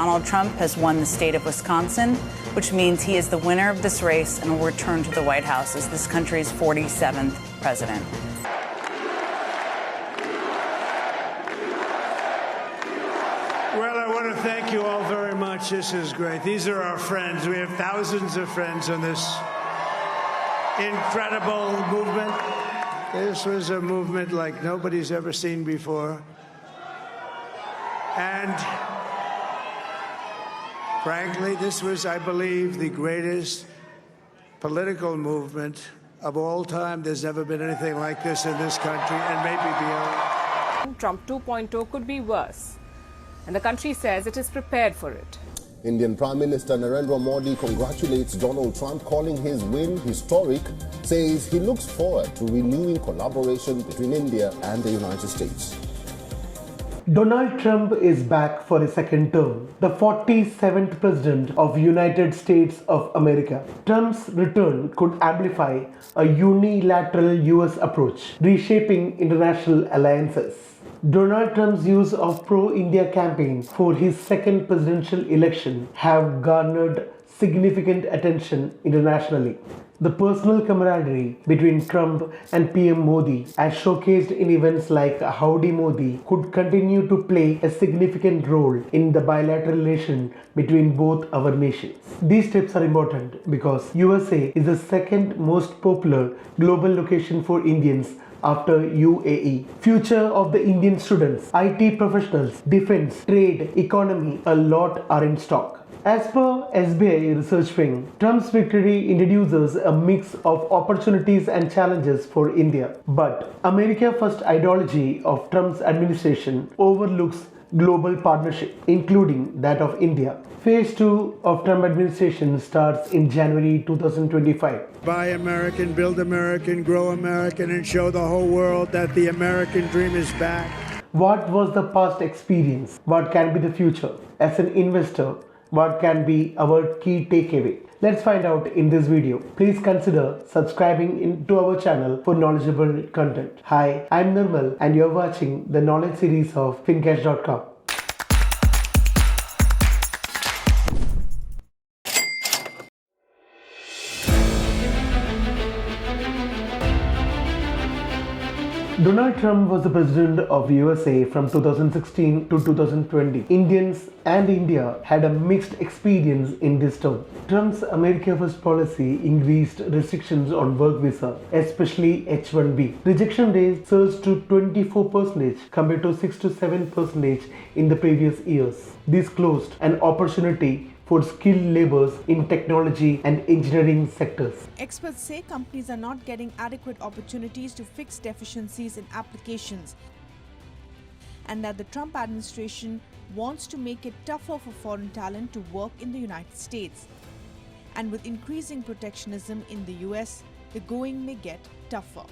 Donald Trump has won the state of Wisconsin, which means he is the winner of this race and will return to the White House as this country's 47th president. Well, I want to thank you all very much. This is great. These are our friends. We have thousands of friends on this incredible movement. This was a movement like nobody's ever seen before. And frankly, this was, I believe, the greatest political movement of all time. There's never been anything like this in this country and maybe beyond. Trump 2.0 could be worse, and the country says it is prepared for it. Indian Prime Minister Narendra Modi congratulates Donald Trump, calling his win historic, says he looks forward to renewing collaboration between India and the United States. Donald Trump is back for a second term, the 47th President of United States of America. Trump's return could amplify a unilateral US approach, reshaping international alliances. Donald Trump's use of pro-India campaign for his second presidential election have garnered significant attention internationally. The personal camaraderie between Trump and PM Modi, as showcased in events like Howdy Modi, could continue to play a significant role in the bilateral relation between both our nations. These steps are important because USA is the second most popular global location for Indians after UAE. Future of the Indian students, IT professionals, defense, trade, economy, a lot are in stock. As per SBI Research Wing, Trump's victory introduces a mix of opportunities and challenges for India. But America First ideology of Trump's administration overlooks global partnership, including that of India. Phase 2 of Trump administration starts in January 2025. Buy American, build American, grow American, and show the whole world that the American dream is back. What was the past experience? What can be the future? As an investor, what can be our key takeaway? Let's find out in this video. Please consider subscribing to our channel for knowledgeable content. Hi, I'm Nirmal and you're watching the knowledge series of fincash.com. Donald Trump was the president of USA from 2016 to 2020. Indians and India had a mixed experience in this term. Trump's America First policy increased restrictions on work visa, especially H1-B. Rejection rates surged to 24% compared to 6 to 7% in the previous years. This closed an opportunity for skilled laborers in technology and engineering sectors. Experts say companies are not getting adequate opportunities to fix deficiencies in applications, and that the Trump administration wants to make it tougher for foreign talent to work in the United States. And with increasing protectionism in the US, the going may get tougher.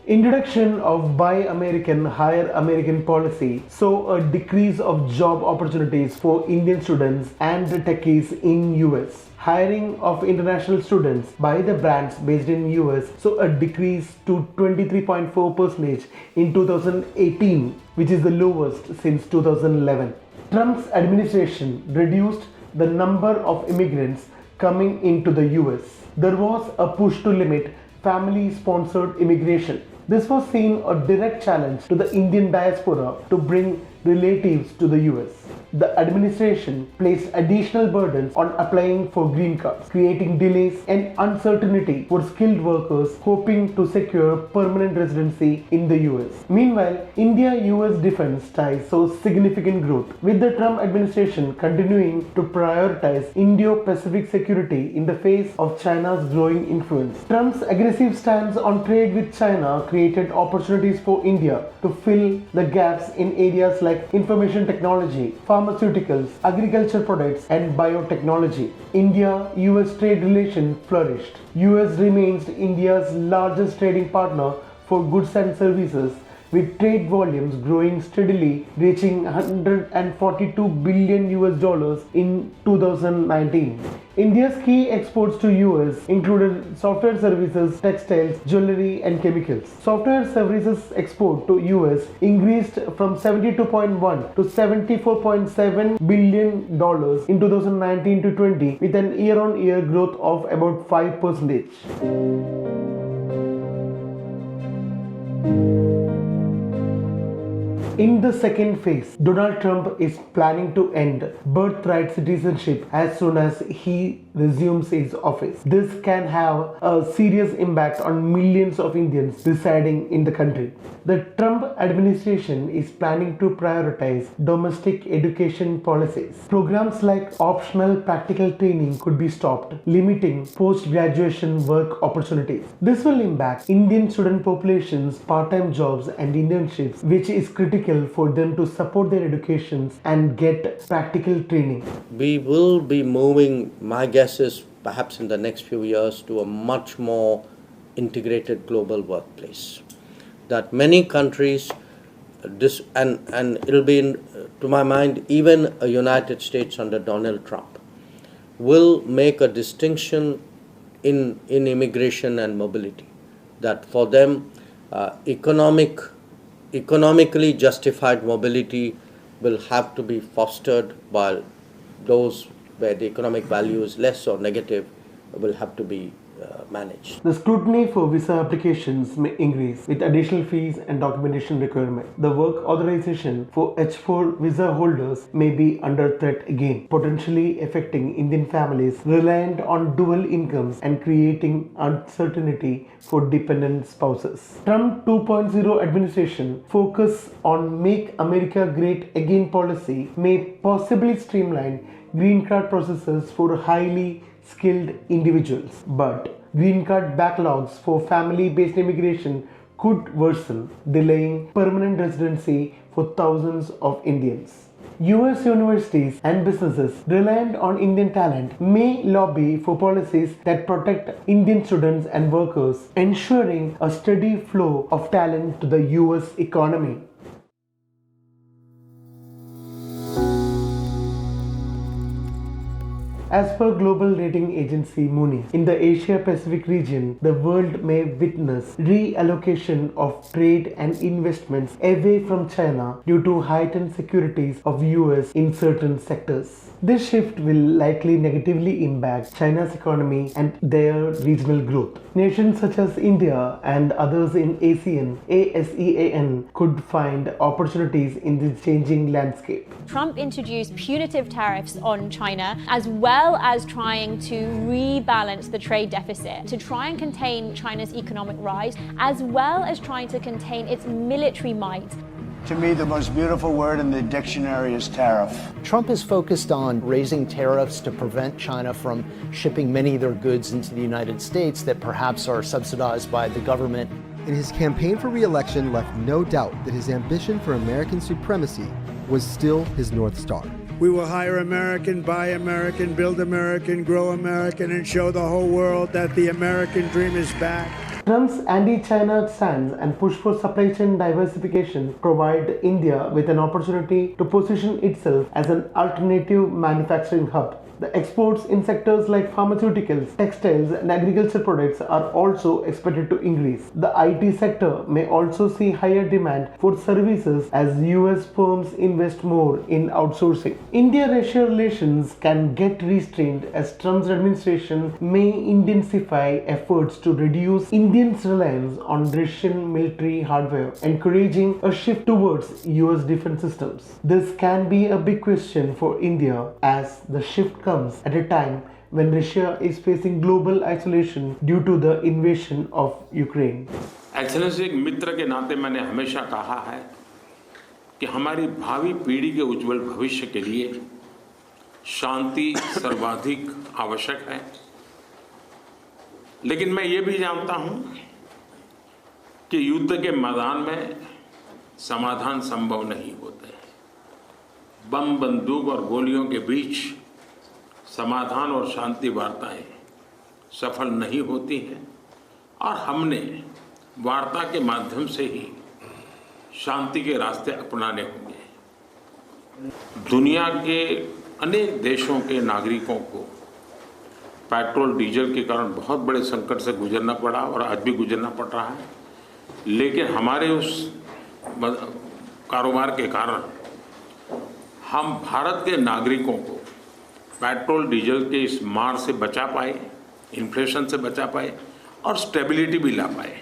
Introduction of Buy American, Hire American policy saw a decrease of job opportunities for Indian students and techies in US. Hiring of international students by the brands based in US saw a decrease to 23.4% in 2018, which is the lowest since 2011. Trump's administration reduced the number of immigrants coming into the US. There was a push to limit family-sponsored immigration. This was seen a direct challenge to the Indian diaspora to bring relatives to the US. The administration placed additional burdens on applying for green cards, creating delays and uncertainty for skilled workers hoping to secure permanent residency in the US. Meanwhile, India-US defense ties saw significant growth, with the Trump administration continuing to prioritize Indo-Pacific security in the face of China's growing influence. Trump's aggressive stance on trade with China created opportunities for India to fill the gaps in areas like information technology, pharmaceuticals, agriculture products, and biotechnology. India-US trade relations flourished. US remains India's largest trading partner for goods and services, with trade volumes growing steadily, reaching $142 billion in 2019. India's key exports to US included software services, textiles, jewelry, and chemicals. Software services export to US increased from $72.1 to $74.7 billion in 2019 to 20, with an year-on-year growth of about 5%. In the second phase, Donald Trump is planning to end birthright citizenship as soon as he resumes his office. This can have a serious impact on millions of Indians residing in the country. The Trump administration is planning to prioritize domestic education policies. Programs like optional practical training could be stopped, limiting post-graduation work opportunities. This will impact Indian student population's part-time jobs and internships, which is critical for them to support their educations and get practical training. We will be moving, my guess is perhaps in the next few years, to a much more integrated global workplace. That many countries, and it'll be, to my mind, even a United States under Donald Trump, will make a distinction in immigration and mobility. That for them, economically justified mobility will have to be fostered, while those where the economic value is less or negative will have to be managed. The scrutiny for visa applications may increase with additional fees and documentation requirements. The work authorization for H4 visa holders may be under threat again, potentially affecting Indian families reliant on dual incomes and creating uncertainty for dependent spouses. Trump 2.0 administration focus on Make America Great Again policy may possibly streamline green card processes for highly skilled individuals, but green card backlogs for family-based immigration could worsen, delaying permanent residency for thousands of Indians. US universities and businesses reliant on Indian talent may lobby for policies that protect Indian students and workers, ensuring a steady flow of talent to the US economy. As per global rating agency Moody's, in the Asia-Pacific region, the world may witness reallocation of trade and investments away from China due to heightened securities of US in certain sectors. This shift will likely negatively impact China's economy and their regional growth. Nations such as India and others in ASEAN could find opportunities in this changing landscape. Trump introduced punitive tariffs on China, as well as trying to rebalance the trade deficit to try and contain China's economic rise, as well as trying to contain its military might. To me, the most beautiful word in the dictionary is tariff. Trump is focused on raising tariffs to prevent China from shipping many of their goods into the United States that perhaps are subsidized by the government. And his campaign for re-election left no doubt that his ambition for American supremacy was still his North Star. We will hire American, buy American, build American, grow American, and show the whole world that the American dream is back. Trump's anti-China stance and push for supply chain diversification provide India with an opportunity to position itself as an alternative manufacturing hub. The exports in sectors like pharmaceuticals, textiles, and agriculture products are also expected to increase. The IT sector may also see higher demand for services as US firms invest more in outsourcing. India-Russia relations can get restrained as Trump's administration may intensify efforts to reduce Indians' reliance on Russian military hardware, encouraging a shift towards US defense systems. This can be a big question for India as the shift comes at a time when Russia is facing global isolation due to the invasion of Ukraine. Excellency, एक मित्र के नाते मैंने हमेशा कहा है कि हमारी भावी पीढ़ी के उज्जवल भविष्य के लिए शांति सर्वाधिक आवश्यक है, लेकिन मैं ये भी जानता हूं कि युद्ध के मैदान में समाधान संभव नहीं होते। बम, बंदूक और गोलियों के बीच समाधान और शांति वार्ताएं सफल नहीं होती हैं, और हमने वार्ता के माध्यम से ही शांति के रास्ते अपनाने होंगे। दुनिया के अनेक देशों के नागरिकों को पेट्रोल डीजल के कारण बहुत बड़े संकट से गुजरना पड़ा और आज भी गुजरना पड़ रहा है, लेकिन हमारे उस कारोबार के कारण हम भारत के नागरिकों को पेट्रोल डीजल के इस मार से बचा पाए, इन्फ्लेशन से बचा पाए और स्टेबिलिटी भी ला पाए।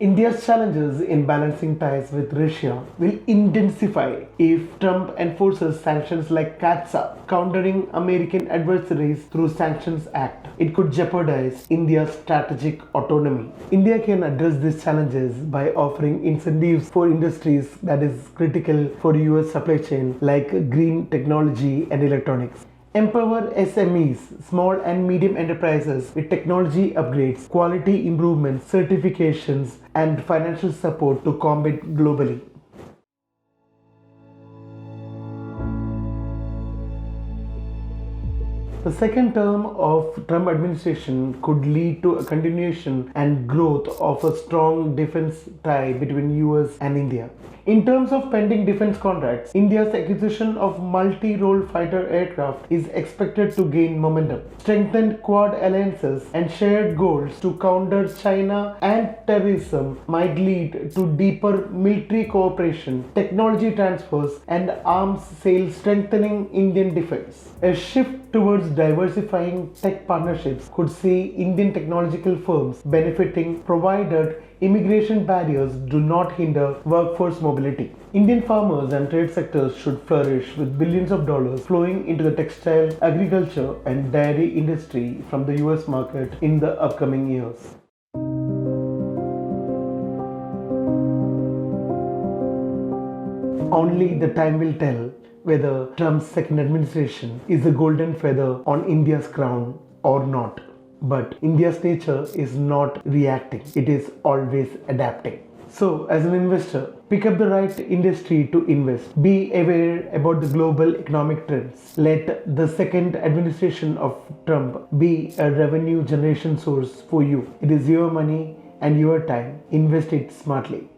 India's challenges in balancing ties with Russia will intensify if Trump enforces sanctions like CAATSA, countering American adversaries through Sanctions Act. It could jeopardize India's strategic autonomy. India can address these challenges by offering incentives for industries that is critical for US supply chain like green technology and electronics. Empower SMEs, small and medium enterprises, with technology upgrades, quality improvements, certifications, and financial support to combat globally. The second term of Trump administration could lead to a continuation and growth of a strong defense tie between US and India. In terms of pending defense contracts, India's acquisition of multi-role fighter aircraft is expected to gain momentum. Strengthened Quad alliances and shared goals to counter China and terrorism might lead to deeper military cooperation, technology transfers, and arms sales strengthening Indian defense. A shift towards diversifying tech partnerships could see Indian technological firms benefiting provided immigration barriers do not hinder workforce mobility. Indian farmers and trade sectors should flourish with billions of dollars flowing into the textile, agriculture, and dairy industry from the US market in the upcoming years. Only the time will tell whether Trump's second administration is a golden feather on India's crown or not. But India's nature is not reacting, it is always adapting. So, as an investor, pick up the right industry to invest. Be aware about the global economic trends. Let the second administration of Trump be a revenue generation source for you. It is your money and your time. Invest it smartly.